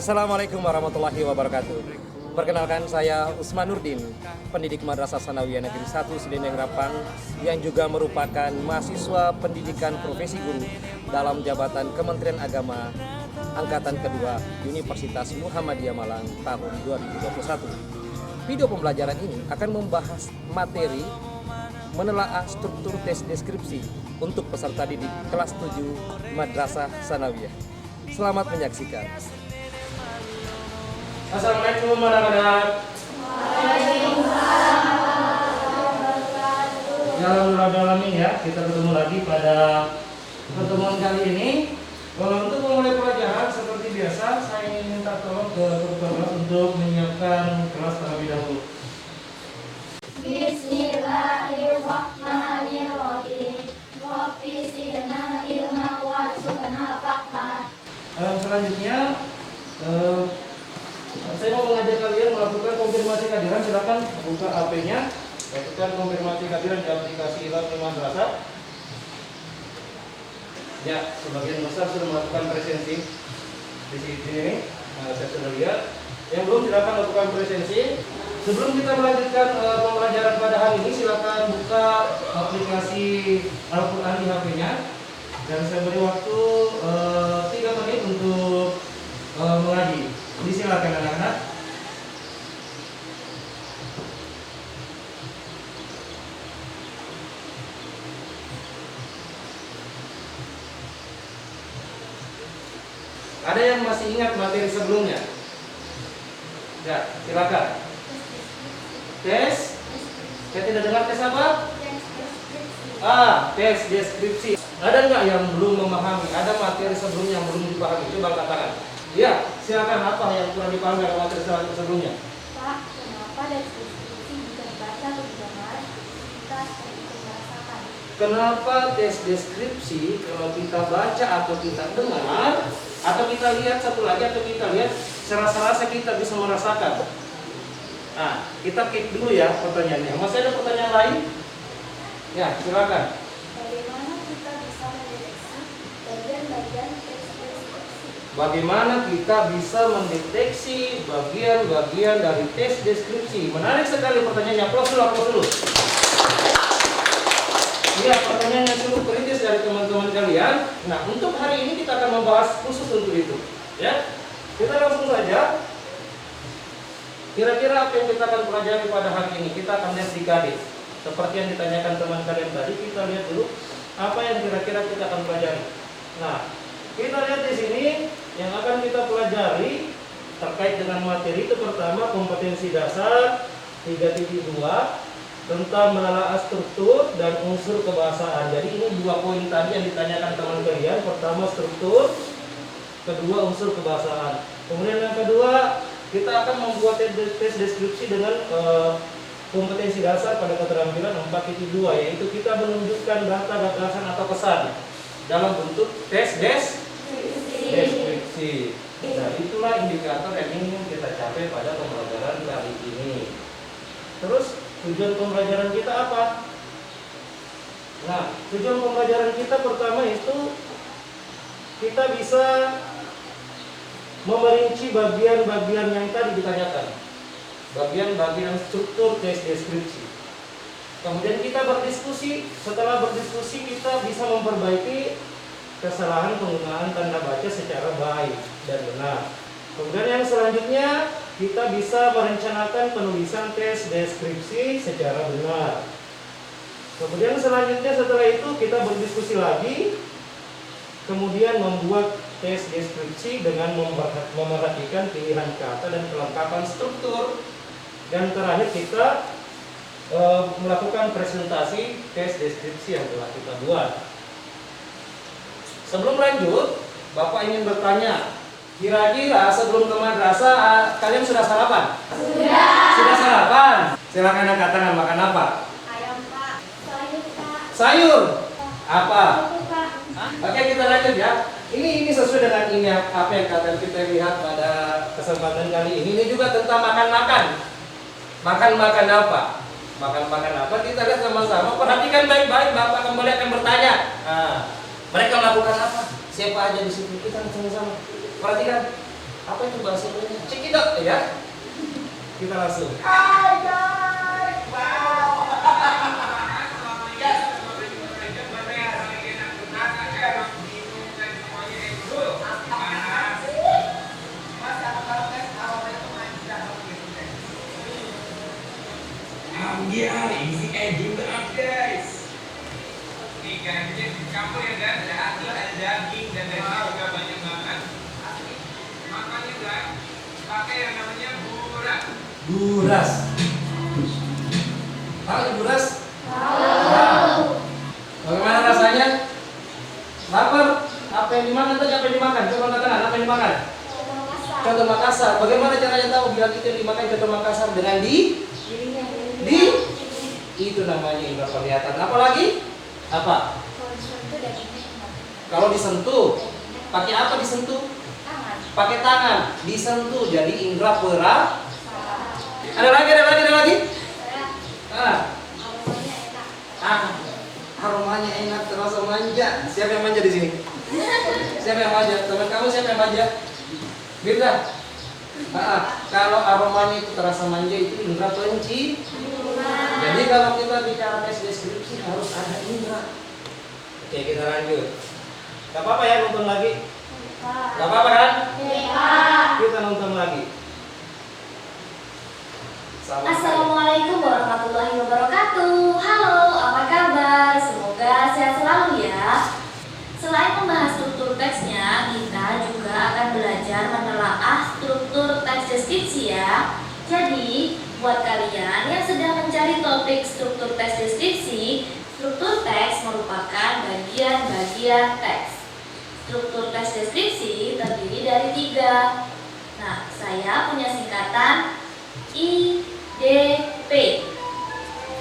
Assalamualaikum warahmatullahi wabarakatuh. Perkenalkan, saya Usman Nurdin, pendidik Madrasah Sanawiyah Negeri 1 Sedendeng Rapang, yang juga merupakan mahasiswa pendidikan profesi guru dalam jabatan Kementerian Agama Angkatan Kedua Universitas Muhammadiyah Malang tahun 2021. Video pembelajaran ini akan membahas materi menelaah struktur tes deskripsi untuk peserta didik kelas 7 Madrasah Sanawiyah. Selamat menyaksikan. Assalamualaikum warahmatullahi wabarakatuh. Alhamdulillah ya, kita ketemu lagi pada pertemuan kali ini. Untuk memulai pelajaran seperti biasa, saya ingin minta tolong ke kelas untuk menyiapkan kelas terlebih dahulu. Bismillahirrahmanirrahim. Selanjutnya saya mau mengajak kalian melakukan konfirmasi kehadiran. Silakan buka HP-nya, lakukan konfirmasi kehadiran di aplikasi Ilmu Madrasah. Ya, sebagian besar sudah melakukan presensi di sini. Saya sudah lihat. Yang belum, silakan lakukan presensi. Sebelum kita melanjutkan pembelajaran pada hari ini, silakan buka aplikasi Al-Quran di HP-nya. Dan saya beri waktu 3 menit untuk mengaji. Silakan anak-anak. Ada yang masih ingat materi sebelumnya? Ya, silakan. Tes. Saya tidak dengar tes apa? Tes deskripsi. Ada nggak yang belum memahami? Ada materi sebelumnya yang belum dipahami? Coba katakan. Iya, silakan. Apa yang kurang dipahami dari materi sebelumnya? Pak, kenapa deskripsi bisa dibaca atau didengar? Kita seperti merasakan. Kenapa tes deskripsi kalau kita baca atau kita dengar, atau kita lihat satu lagi, atau kita lihat serasa-rasa kita bisa merasakan? Nah, kita keep dulu ya pertanyaannya. Masih ada pertanyaan lain? Ya, silakan. Bagaimana kita bisa mendeteksi bagian-bagian tes deskripsi? Bagaimana kita bisa mendeteksi bagian-bagian dari tes deskripsi? Menarik sekali pertanyaannya. Aplaus dulu. Iya, pertanyaannya cukup kritis dari teman-teman kalian. Nah, untuk hari ini kita akan membahas khusus untuk itu. Ya, kita langsung saja. Kira-kira apa yang kita akan pelajari pada hari ini? Kita akan lihat 3D. Seperti yang ditanyakan teman kalian tadi, kita lihat dulu apa yang kira-kira kita akan pelajari. Nah, kita lihat di sini yang akan kita pelajari terkait dengan materi itu. Pertama, kompetensi dasar 3.2 tentang menelaah struktur dan unsur kebahasaan. Jadi ini 2 poin tadi yang ditanyakan teman kalian. Pertama struktur, kedua unsur kebahasaan. Kemudian yang kedua, kita akan membuat tes deskripsi dengan kompetensi dasar pada keterampilan 4.2, yaitu kita menunjukkan data gagasan atau pesan dalam bentuk tes deskripsi. Nah, itulah indikator yang ingin kita capai pada pembelajaran kali ini. Terus tujuan pembelajaran kita apa? Nah, tujuan pembelajaran kita pertama itu kita bisa memerinci bagian-bagian yang tadi ditanyakan, bagian-bagian struktur tes deskripsi. Kemudian kita berdiskusi. Setelah berdiskusi, kita bisa memperbaiki kesalahan penggunaan tanda baca secara baik dan benar. Kemudian yang selanjutnya, kita bisa merencanakan penulisan tes deskripsi secara benar. Kemudian selanjutnya setelah itu kita berdiskusi lagi, kemudian membuat tes deskripsi dengan memerhatikan pilihan kata dan kelengkapan struktur. Dan terakhir kita melakukan presentasi tes deskripsi yang telah kita buat. Sebelum lanjut, Bapak ingin bertanya, kira-kira sebelum ke madrasah kalian sudah sarapan? Sudah sarapan? Silakan angkat tangan. Makan apa? Ayam, Pak. Sayur, Pak. Sayur? Apa? Itu, Pak. Oke, kita lanjut ya. Ini sesuai dengan ini apa yang akan kita lihat pada kesempatan kali ini. Ini juga tentang makan-makan. Makan-makan apa? Makan-makan apa? Kita lihat sama-sama. Perhatikan baik-baik. Bapak kembali akan bertanya. Nah, mereka melakukan apa? Siapa aja di situ? Kita sama-sama. Perhatikan. Apa itu bahasa Indonesia? Cekidot ya. Kita langsung. Yeah, easy aging up guys. Nih kan, jadi kamu ya kan ada daging dan daging juga banyak banget. Makanya kan pakai yang namanya buras. Buras. Tahu buras? Tahu. Bagaimana rasanya? Lapar? Apa yang dimakan tadi? Apa yang dimakan? Coba katakan apa yang dimakan? Contoh Makassar. Bagaimana caranya tahu bila kita dimakan contoh Makassar dengan di itu namanya indera penglihatan. Apa lagi? Apa? Kalau disentuh, pakai apa disentuh? Pakai tangan. Disentuh jadi indera pera. Ada lagi. Aromanya enak, terasa manja. Siapa yang manja di sini? Siapa yang manja? Teman kamu siapa yang manja? Birda. Kalau aromanya itu terasa manja itu indera penci. Jadi kalau kita bicara tes deskripsi harus ada indera. Oke, kita lanjut. Gak apa-apa ya nonton lagi? Gak apa-apa kan? Kita nonton lagi. Assalamualaikum warahmatullahi wabarakatuh. Halo, apa kabar? Semoga sehat selalu ya. Selain membahas struktur teksnya, kita juga akan belajar menelaah struktur teks deskripsi ya. Jadi, buat kalian yang sedang mencari topik struktur teks deskripsi, struktur teks merupakan bagian-bagian teks. Struktur teks deskripsi terdiri dari 3. Nah, saya punya singkatan IDP.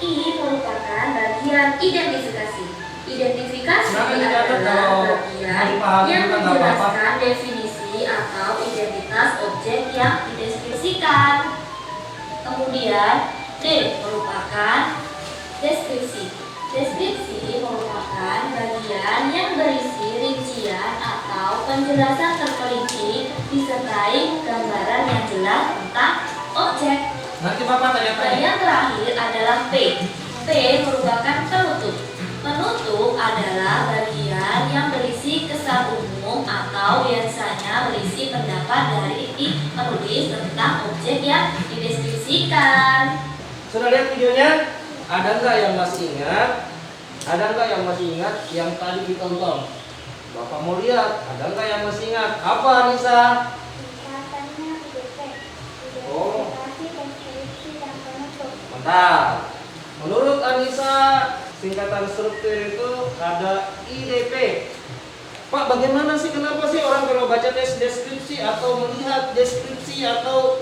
I merupakan bagian identifikasi. Identifikasi adalah bagian yang menjelaskan definisi atau identitas objek yang dideskripsikan. Kemudian D merupakan deskripsi. Deskripsi merupakan bagian yang berisi rincian atau penjelasan terperinci disertai gambaran yang jelas tentang objek. Nanti Bapak Dan tanya-tanya. yang terakhir adalah P. P merupakan penutup. Penutup adalah bagian yang berisi kesan umum atau biasanya berisi pendapat dari penulis tentang objek yang dideskripsikan. Sudah lihat videonya? Ada nggak yang masih ingat? Ada nggak yang masih ingat yang tadi ditonton? Bapak mau lihat, ada nggak yang masih ingat? Apa Anissa? Singkatannya IDP. Oh. Identifikasi, deskripsi, dan penutup. Mantap. Menurut Anissa, singkatan struktur itu ada IDP. Pak, bagaimana sih, kenapa sih orang kalau baca tes deskripsi atau melihat deskripsi atau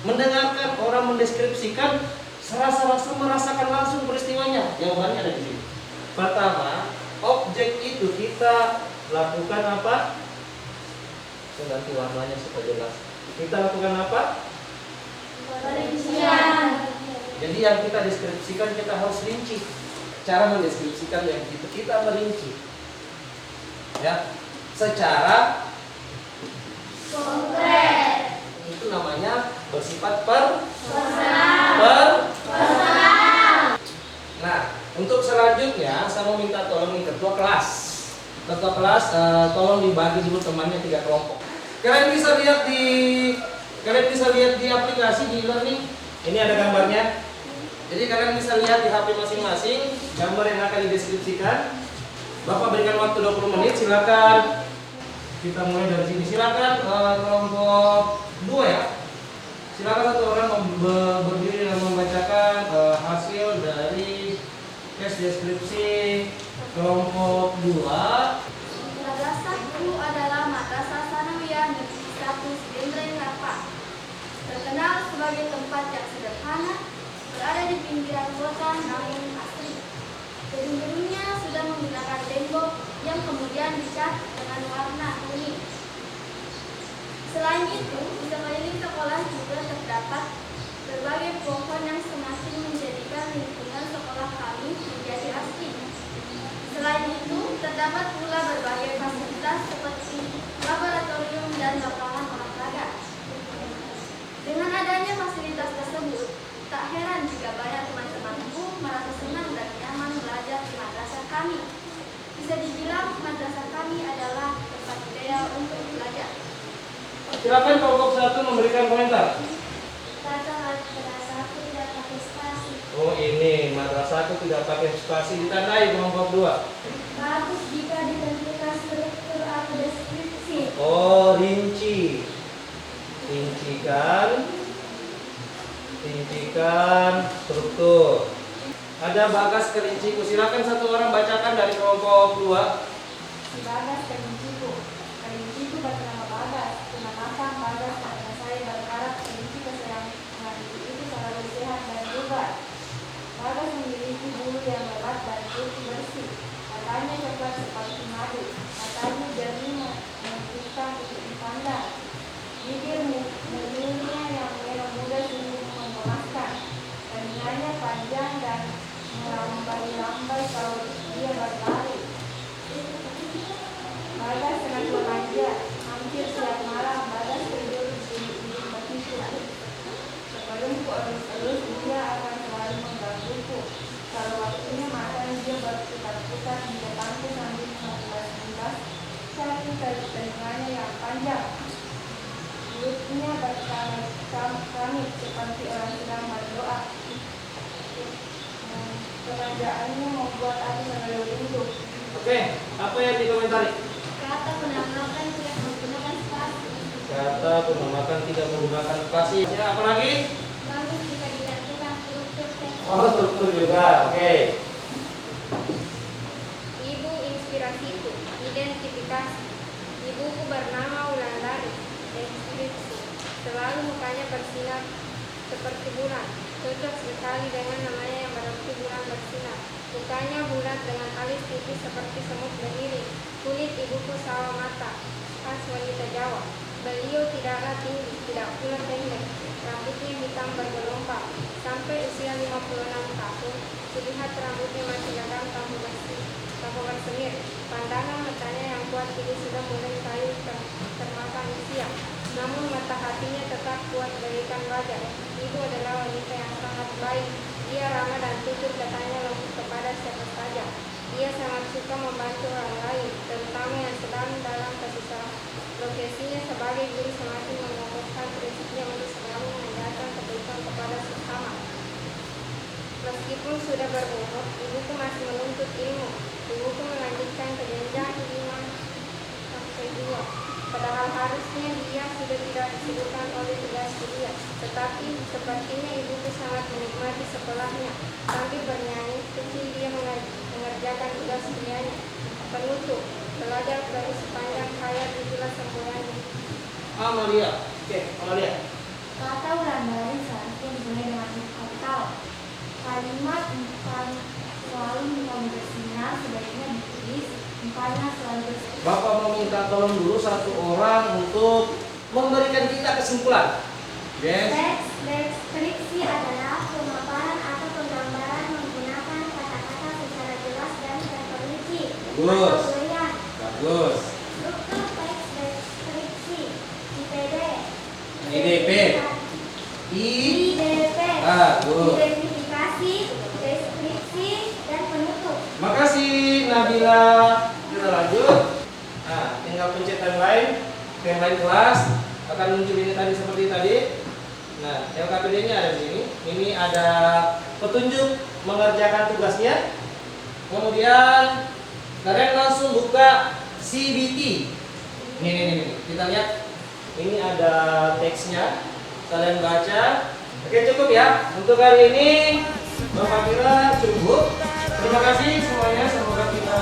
mendengarkan orang mendeskripsikan serasa-rasa merasakan langsung peristiwanya? Jawabannya ada di sini. Pertama, objek itu kita lakukan apa? Saya ganti warnanya supaya jelas. Kita lakukan apa? Perincian. Jadi yang kita deskripsikan kita harus rinci. Cara mendeskripsikan yang kita merinci. Ya, secara Konkret. itu namanya bersifat Personal. Nah, untuk selanjutnya saya mau minta tolong nih ketua kelas. Ketua kelas tolong dibagi dulu temannya 3 kelompok. Kalian bisa lihat di aplikasi di e-learning. Ini ada gambarnya. Jadi kalian bisa lihat di HP masing-masing gambar yang akan dideskripsikan. Bapak berikan waktu 20 menit, silakan. Kita mulai dari sini. Silakan kelompok 2 ya. Silakan satu orang berdiri dan membacakan hasil dari tes deskripsi kelompok 2. Madrasah Guru adalah Madrasah Sanawiyah Negeri 1 Sdn Rapa. Terkenal sebagai tempat yang sederhana, berada di pinggiran kota namun asri. Gedung-gedungnya sudah menggunakan tembok yang kemudian dicat dengan warna kuning. Selain itu, di sekeliling sekolah juga terdapat berbagai pohon yang semakin menjadikan lingkungan sekolah kami menjadi asri. Selain itu, terdapat pula berbagai fasilitas seperti laboratorium dan lapangan olahraga. fasilitas tersebut, tak heran jika banyak teman-temanku merasa senang dan nyaman belajar di madrasah kami. Bisa dibilang madrasah kami adalah tempat ideal untuk belajar. Silakan kelompok 1 memberikan komentar. Kata madrasahku tidak pakai spasi. Oh ini madrasahku tidak pakai spasi, ditandai kelompok 2. Bagus jika ditentukan struktur atau deskripsi. Oh rinci, rincikan struktur. Ada Bagas kerinciku, silakan satu orang bacakan dari kelompok 2. Si Bagas kerinciku bernama Bagas. Kenapa Bagas karena saya berharap kerinci kesayangan itu selalu sehat dan bugar. Bagas memiliki bulu yang lebat dan putih bersih. Matanya coklat seperti madu. Matanya jernih menunjukkan titik pandang. Bibir mulutnya yang merah muda sungguh memuaskan. Telinganya panjang dan melambai-lambai kalau dia berlari. Bagas senang belanja. Hampir setiap malam Bagas tidur di begitu. Sebelum ku elus-elus dia akan selalu menggangguku. Kalau waktunya makan dia berputar-putar di depanku sambil mengulas-ulas saking telinganya yang panjang. Mulutnya berkamit seperti orang sedang berdoa. Pengajaannya membuat aku selalu rindu. Oke, apa yang dikomentari? Kata penamakan tidak menggunakan spasi. Kata penamakan tidak menggunakan spasi. Ya, apa lagi? Bagus jika ditentukan struktur teks. Oh struktur juga, oke. Ibu inspirasiku, identifikasi. Ibuku bernama Wulandari. Deskripsi. Selalu mukanya bersinar seperti bulan. Cocok sekali dengan namanya yang berarti bulan bersinar. Mukanya bulat dengan alis tipis seperti semut berdiri. Kulit ibuku sawo mata, khas wanita Jawa. Beliau tidaklah tinggi, tidak pula pendek. Rambutnya hitam bergelombang. Sampai usia 56 tahun, terlihat rambutnya masih gadang tanpa bersemir. Pandangan matanya yang kuat ini sudah mulai kayu termakan usia. Namun mata hatinya tetap kuat bagaikan baja. Ibu adalah wanita yang sangat baik. Dia ramah dan tutur katanya lembut kepada siapa saja. Dia sangat suka membantu orang lain, terutama yang sedang dalam kesusahan. Profesinya sebagai guru semakin mengokohkan prinsipnya untuk selalu mengajarkan kebaikan kepada sesama. Meskipun sudah berumur, ibuku masih menuntut ilmu. Ibuku melanjutkan ke jenjang 5-2. Padahal harusnya dia sudah tidak disibukkan oleh tugas kuliah. Tetapi sepertinya ibuku sangat menikmati sekolahnya. Sambil bernyanyi, kecil dia mengerjakan tugas kuliahnya. Penutup, belajar dari sepanjang hayat itulah semboyannya. Amalia, oke, Amalia. Kata Wulandari seharusnya dimulai dengan kapital. Kalimat selalu bersinar sebaiknya ditulis. Mukanya selalu bersinar. Bapak mau minta tolong dulu satu orang untuk memberikan kita kesimpulan. Yes. Teks deskripsi adalah pemaparan atau penggambaran menggunakan kata-kata secara jelas dan terperinci. Bagus. Atau berian. Bagus. Struktur teks deskripsi IPD. IDP. IDP. Bagus. Identifikasi, deskripsi, dan penutup. Makasih Nabila. Kita lanjut. Nah, tinggal pencet timeline kelas akan muncul ini tadi seperti tadi. Nah, LKPD-nya ada di sini. Ini ada petunjuk mengerjakan tugasnya. Kemudian kalian langsung buka CBT. Nih. Kita lihat. Ini ada teksnya. Kalian baca. Oke, cukup ya. Untuk hari ini Bapak kira cukup. Terima kasih semuanya. Semoga kita